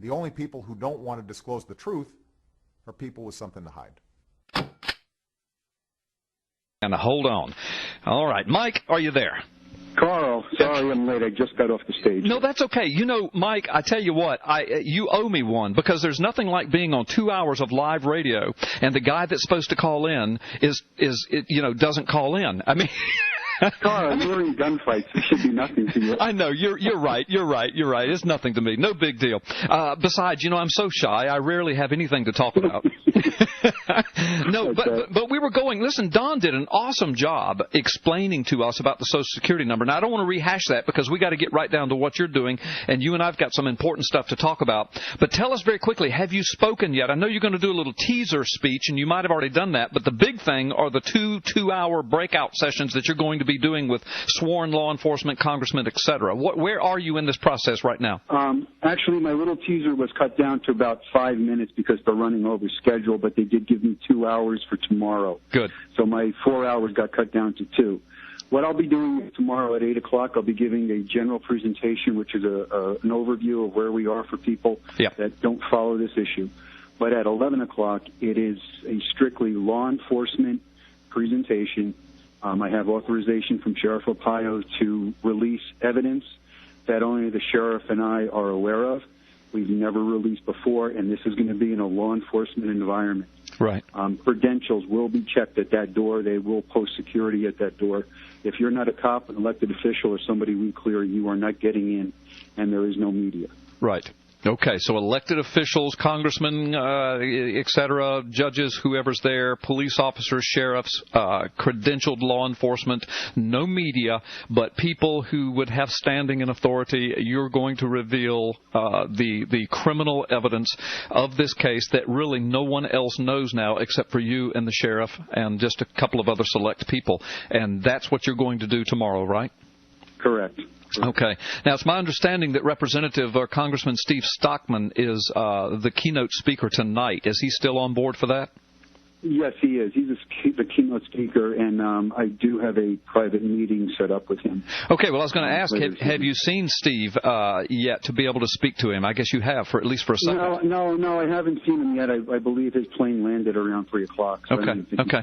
The only people who don't want to disclose the truth are people with something to hide. And hold on. All right. Mike, are you there? Carl, sorry I'm late. I just got off the stage. No, that's okay. You know, Mike, I tell you what, you owe me one, because there's nothing like being on 2 hours of live radio and the guy that's supposed to call in doesn't call in. I mean... Carl, you're in gunfights. It should be nothing to you. I know. You're right. It's nothing to me. No big deal. Besides, I'm so shy. I rarely have anything to talk about. No, but we were going. Listen, Don did an awesome job explaining to us about the Social Security number. Now, I don't want to rehash that because we got to get right down to what you're doing, and you and I've got some important stuff to talk about. But tell us very quickly, have you spoken yet? I know you're going to do a little teaser speech, and you might have already done that, but the big thing are the two-hour breakout sessions that you're going to be doing with sworn law enforcement, congressmen, etc. Where are you in this process right now? Actually, my little teaser was cut down to about 5 minutes because they're running over schedule, but they did give me 2 hours for tomorrow. Good. So my 4 hours got cut down to 2. What I'll be doing tomorrow at 8 o'clock, I'll be giving a general presentation, which is an overview of where we are for people that don't follow this issue. But at 11 o'clock, it is a strictly law enforcement presentation. I have authorization from Sheriff Arpaio to release evidence that only the sheriff and I are aware of. We've never released before, and this is going to be in a law enforcement environment. Right. Credentials will be checked at that door. They will post security at that door. If you're not a cop, an elected official, or somebody we clear, you are not getting in, and there is no media. Right. Okay, so elected officials, congressmen, et cetera, judges, whoever's there, police officers, sheriffs, credentialed law enforcement, no media, but people who would have standing and authority. You're going to reveal the criminal evidence of this case that really no one else knows now except for you and the sheriff and just a couple of other select people. And that's what you're going to do tomorrow, right? Correct. Okay. Now, it's my understanding that Representative or Congressman Steve Stockman is the keynote speaker tonight. Is he still on board for that? Yes, he is. He's the keynote speaker, and I do have a private meeting set up with him. Okay, well, I was going to ask, have you seen Steve yet to be able to speak to him? I guess you have, at least for a second. No, I haven't seen him yet. I believe his plane landed around 3 o'clock. So okay.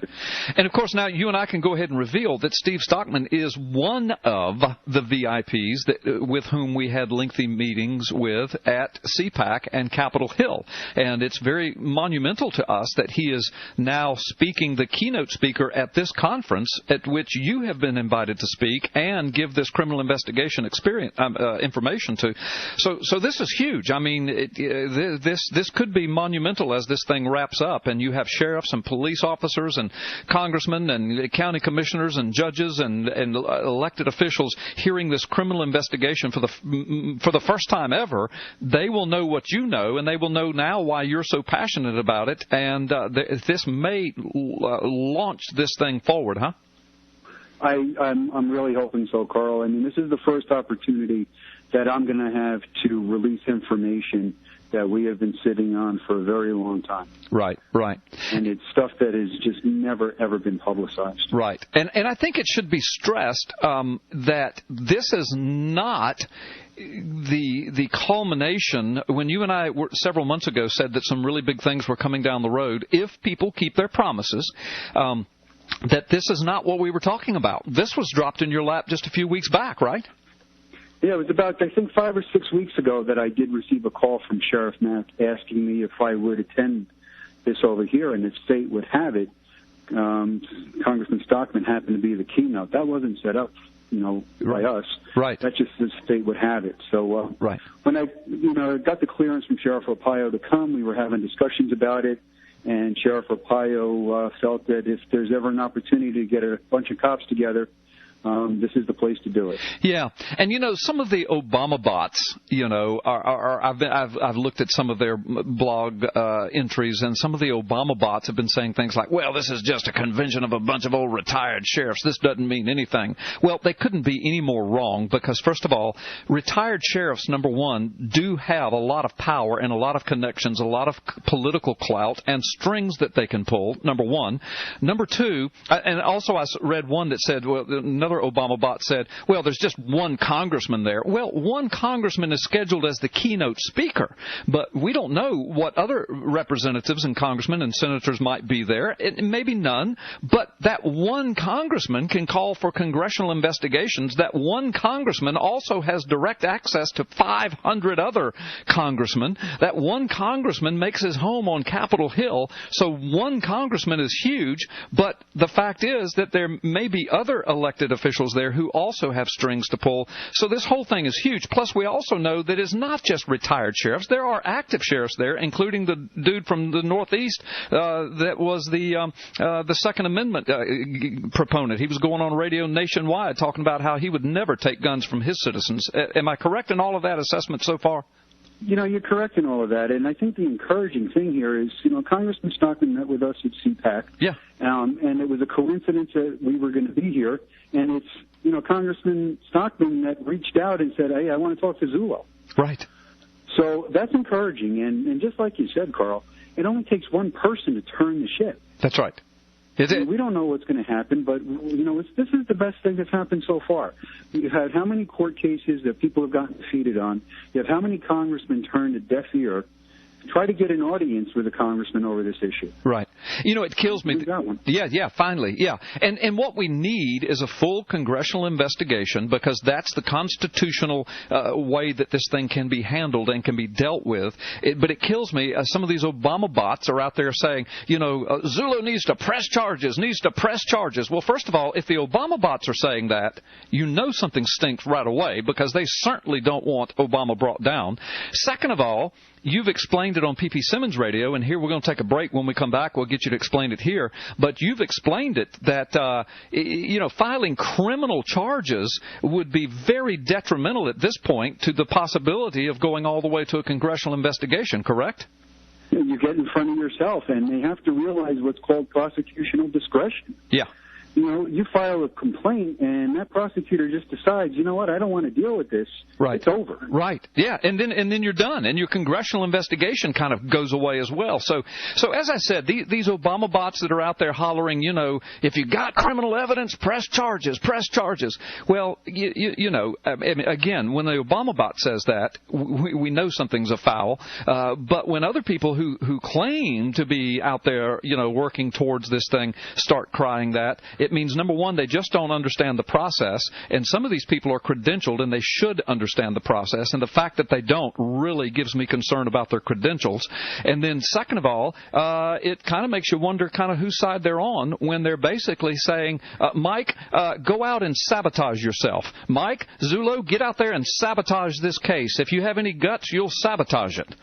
And, of course, now you and I can go ahead and reveal that Steve Stockman is one of the VIPs with whom we had lengthy meetings with at CPAC and Capitol Hill. And it's very monumental to us that he is now speaking, the keynote speaker at this conference at which you have been invited to speak and give this criminal investigation information to. So this is huge. I mean, this could be monumental as this thing wraps up, and you have sheriffs and police officers and congressmen and county commissioners and judges and elected officials hearing this criminal investigation for the first time ever. They will know what you know, and they will know now why you're so passionate about it, and this may launch this thing forward, huh? I'm really hoping so, Carl. I mean, this is the first opportunity that I'm going to have to release information that we have been sitting on for a very long time. Right. And it's stuff that has just never, ever been publicized. Right. And I think it should be stressed that this is not the culmination. When you and I several months ago said that some really big things were coming down the road, if people keep their promises, that this is not what we were talking about. This was dropped in your lap just a few weeks back, right? Yeah, it was about, I think, 5 or 6 weeks ago that I did receive a call from Sheriff Mack asking me if I would attend this over here, and if fate would have it, Congressman Stockman happened to be the keynote. That wasn't set up, by us. Right. That's just the state would have it. So right. When I, got the clearance from Sheriff Arpaio to come, we were having discussions about it, and Sheriff Arpaio felt that if there's ever an opportunity to get a bunch of cops together, this is the place to do it. Yeah, and some of the Obama bots, I've looked at some of their blog entries, and some of the Obama bots have been saying things like, "Well, this is just a convention of a bunch of old retired sheriffs. This doesn't mean anything." Well, they couldn't be any more wrong because, first of all, retired sheriffs, number one, do have a lot of power and a lot of connections, a lot of political clout and strings that they can pull. Number one. Number two, and also I read one that said, well, in other other Obama bot said, well, there's just one congressman there. Well, one congressman is scheduled as the keynote speaker, but we don't know what other representatives and congressmen and senators might be there. Maybe none, but that one congressman can call for congressional investigations. That one congressman also has direct access to 500 other congressmen. That one congressman makes his home on Capitol Hill. So one congressman is huge, but the fact is that there may be other elected officials there who also have strings to pull. So this whole thing is huge. Plus, we also know that it's not just retired sheriffs. There are active sheriffs there, including the dude from the Northeast that was the Second Amendment proponent. He was going on radio nationwide talking about how he would never take guns from his citizens. Am I correct in all of that assessment so far? You're correct in all of that, and I think the encouraging thing here is, Congressman Stockman met with us at CPAC, and it was a coincidence that we were going to be here, and it's, Congressman Stockman that reached out and said, hey, I want to talk to Zullo. Right. So that's encouraging, and just like you said, Carl, it only takes one person to turn the ship. That's right. We don't know what's going to happen, but, this is the best thing that's happened so far. You've had how many court cases that people have gotten defeated on? You have how many congressmen turned a deaf ear? Try to get an audience with a congressman over this issue. Right. It kills me. We got one. Yeah, finally, yeah. And what we need is a full congressional investigation, because that's the constitutional way that this thing can be handled and can be dealt with. But it kills me. Some of these Obama bots are out there saying, Zullo needs to press charges, Well, first of all, if the Obama bots are saying that, something stinks right away, because they certainly don't want Obama brought down. Second of all, you've explained it on P.P. Simmons Radio, and here we're going to take a break. When we come back, we'll get you to explain it here. But you've explained it that, filing criminal charges would be very detrimental at this point to the possibility of going all the way to a congressional investigation, correct? You get in front of yourself, and they have to realize what's called prosecutional discretion. Yeah. You file a complaint, and that prosecutor just decides, I don't want to deal with this. Right. It's over. Right. Yeah, and then you're done, and your congressional investigation kind of goes away as well. So as I said, these Obama bots that are out there hollering, if you got criminal evidence, press charges. Well, again, when the Obama bot says that, we know something's afoul. But when other people who claim to be out there, working towards this thing start crying that, it means, number one, they just don't understand the process, and some of these people are credentialed, and they should understand the process, and the fact that they don't really gives me concern about their credentials. And then, second of all, it kind of makes you wonder kind of whose side they're on when they're basically saying, Mike, go out and sabotage yourself. Mike, Zullo, get out there and sabotage this case. If you have any guts, you'll sabotage it.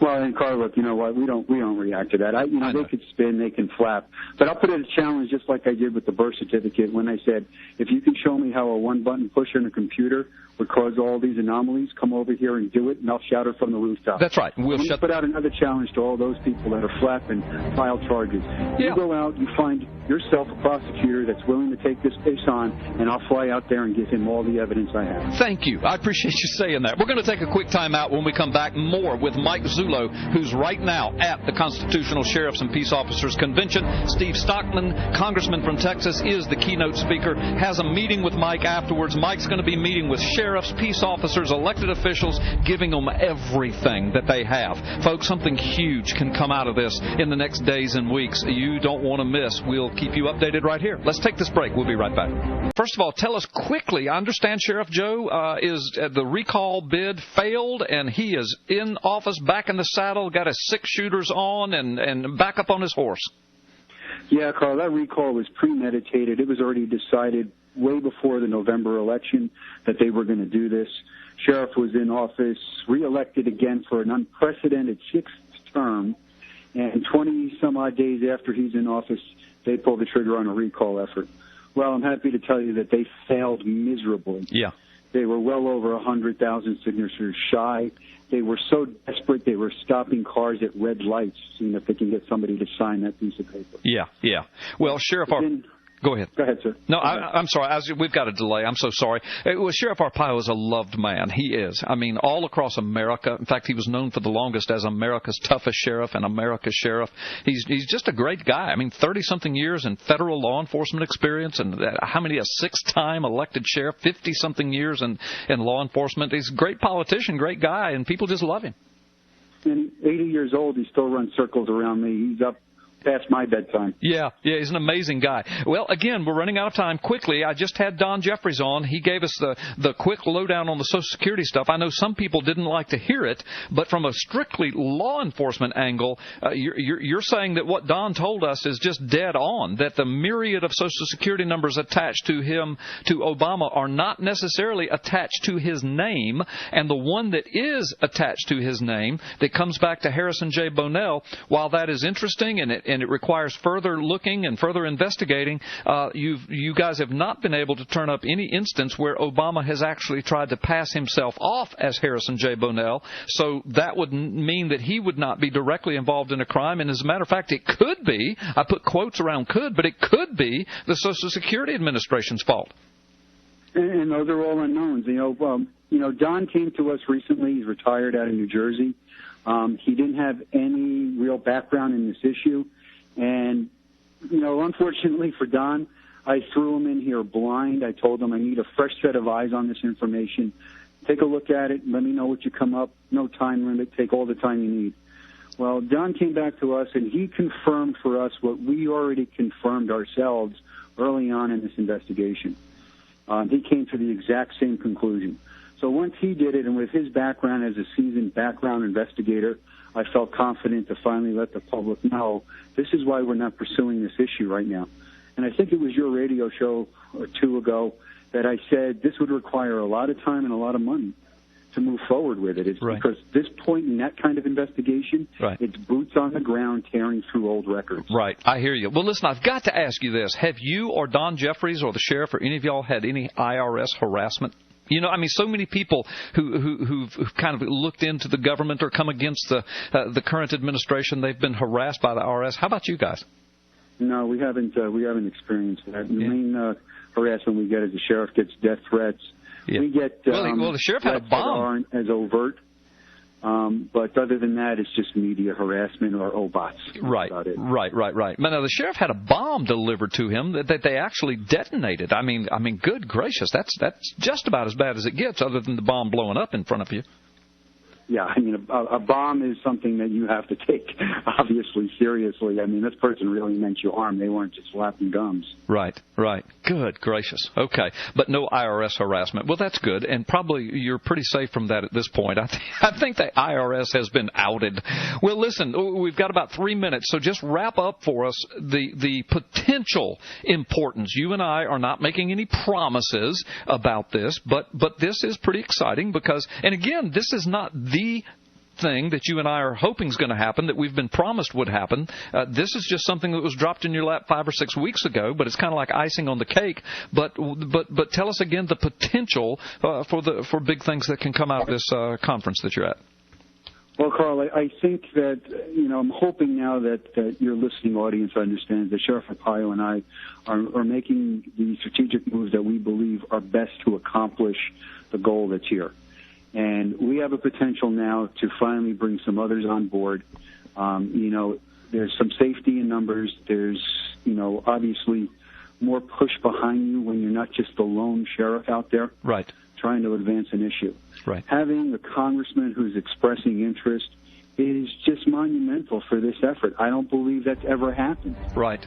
Well, and Carl, look, you know what? We don't react to that. They could spin, they can flap, but I'll put it as a challenge, just like I did with the birth certificate when I said, if you can show me how a one-button pusher in a computer would cause all these anomalies, come over here and do it, and I'll shout it from the rooftop. That's right. We'll put out another challenge to all those people that are flapping, file charges. You go out, you find yourself a prosecutor that's willing to take this case on, and I'll fly out there and give him all the evidence I have. Thank you. I appreciate you saying that. We're going to take a quick time out. When we come back, more with Mike Zullo, who's right now at the Constitutional Sheriffs and Peace Officers Convention. Steve Stockman, congressman from Texas, is the keynote speaker, has a meeting with Mike afterwards. Mike's going to be meeting with sheriffs, peace officers, elected officials, giving them everything that they have. Folks, something huge can come out of this in the next days and weeks. You don't want to miss. We'll keep you updated right here. Let's take this break. We'll be right back. First of all, tell us quickly, I understand Sheriff Joe is the recall bid failed, and he is in office, back in the saddle, got his 6 shooters on, and back up on his horse. Yeah, Carl, that recall was premeditated. It was already decided way before the November election that they were going to do this. Sheriff was in office, reelected again for an unprecedented 6th term, and 20-some-odd days after he's in office, they pulled the trigger on a recall effort. Well, I'm happy to tell you that they failed miserably. Yeah. They were well over 100,000 signatures shy. They were so desperate they were stopping cars at red lights, seeing if they can get somebody to sign that piece of paper. Yeah. Well, Sheriff, Go ahead. Go ahead, sir. No, I'm sorry. We've got a delay. I'm so sorry. Well, Sheriff Arpaio is a loved man. He is. I mean, all across America. In fact, he was known for the longest as America's toughest sheriff and America's sheriff. He's just a great guy. I mean, 30-something years in federal law enforcement experience, and how many? A 6-time elected sheriff, 50-something years in law enforcement. He's a great politician, great guy, and people just love him. And 80 years old, he still runs circles around me. He's up past my bedtime. Yeah, he's an amazing guy. Well, again, we're running out of time. Quickly, I just had Don Jeffries on. He gave us the quick lowdown on the Social Security stuff. I know some people didn't like to hear it, but from a strictly law enforcement angle, you're saying that what Don told us is just dead on, that the myriad of Social Security numbers attached to him, to Obama, are not necessarily attached to his name, and the one that is attached to his name, that comes back to Harrison J. Bonnell, while that is interesting and it requires further looking and further investigating, you guys have not been able to turn up any instance where Obama has actually tried to pass himself off as Harrison J. Bonnell. So that would mean that he would not be directly involved in a crime. And as a matter of fact, it could be, I put quotes around could, but it could be the Social Security Administration's fault. And those are all unknowns. Don came to us recently. He's retired out of New Jersey. He didn't have any real background in this issue. And, unfortunately for Don, I threw him in here blind. I told him I need a fresh set of eyes on this information. Take a look at it. Let me know what you come up. No time limit. Take all the time you need. Well, Don came back to us, and he confirmed for us what we already confirmed ourselves early on in this investigation. He came to the exact same conclusion. So once he did it, and with his background as a seasoned background investigator, I felt confident to finally let the public know this is why we're not pursuing this issue right now. And I think it was your radio show or two ago that I said this would require a lot of time and a lot of money to move forward with it. It's right. Because this point in that kind of investigation, right. It's boots on the ground tearing through old records. Right. I hear you. Well, listen, I've got to ask you this. Have you or Don Jeffries or the sheriff or any of y'all had any IRS harassment? So many people who've kind of looked into the government or come against the current administration, they've been harassed by the IRS. How about you guys? No, we haven't experienced that. The main harassment we get is the sheriff gets death threats. Yeah. We get well, the sheriff had a bomb. That aren't as overt. But other than that, it's just media harassment or OBOTs. Right, right. Now, the sheriff had a bomb delivered to him that they actually detonated. I mean, good gracious, that's just about as bad as it gets, other than the bomb blowing up in front of you. Yeah, a bomb is something that you have to take, obviously, seriously. This person really meant you harm. They weren't just slapping gums. Right. Good gracious. Okay. But no IRS harassment. Well, that's good, and probably you're pretty safe from that at this point. I think the IRS has been outed. Well, listen, we've got about 3 minutes, so just wrap up for us the potential importance. You and I are not making any promises about this, but this is pretty exciting because, and again, this is not the thing that you and I are hoping is going to happen, that we've been promised would happen. This is just something that was dropped in your lap 5 or 6 weeks ago, but it's kind of like icing on the cake. But tell us again the potential for big things that can come out of this conference that you're at. Well, Carl, I think that, I'm hoping now that your listening audience understands that Sheriff Arpaio and I are making the strategic moves that we believe are best to accomplish the goal that's here. And we have a potential now to finally bring some others on board. There's some safety in numbers. There's, obviously more push behind you when you're not just the lone sheriff out there trying to advance an issue. Right. Having a congressman who's expressing interest is just monumental for this effort. I don't believe that's ever happened. Right.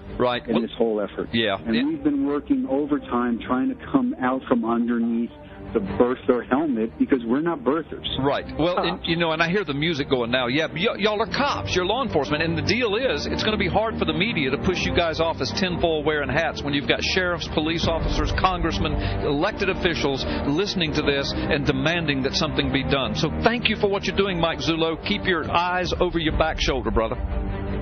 In this whole effort. Yeah. And we've been working overtime trying to come out from underneath the birther helmet because we're not birthers. Right. Well, and I hear the music going now. Yeah, y'all are cops. You're law enforcement. And the deal is it's going to be hard for the media to push you guys off as tinfoil wearing hats when you've got sheriffs, police officers, congressmen, elected officials listening to this and demanding that something be done. So thank you for what you're doing, Mike Zullo. Keep your eyes over your back shoulder, brother.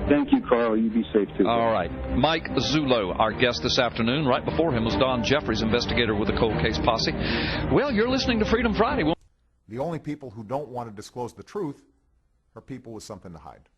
Thank you, Carl. You be safe, too. All right. Mike Zullo, our guest this afternoon. Right before him was Don Jeffries, investigator with the Cold Case Posse. Well, you're listening to Freedom Friday. The only people who don't want to disclose the truth are people with something to hide.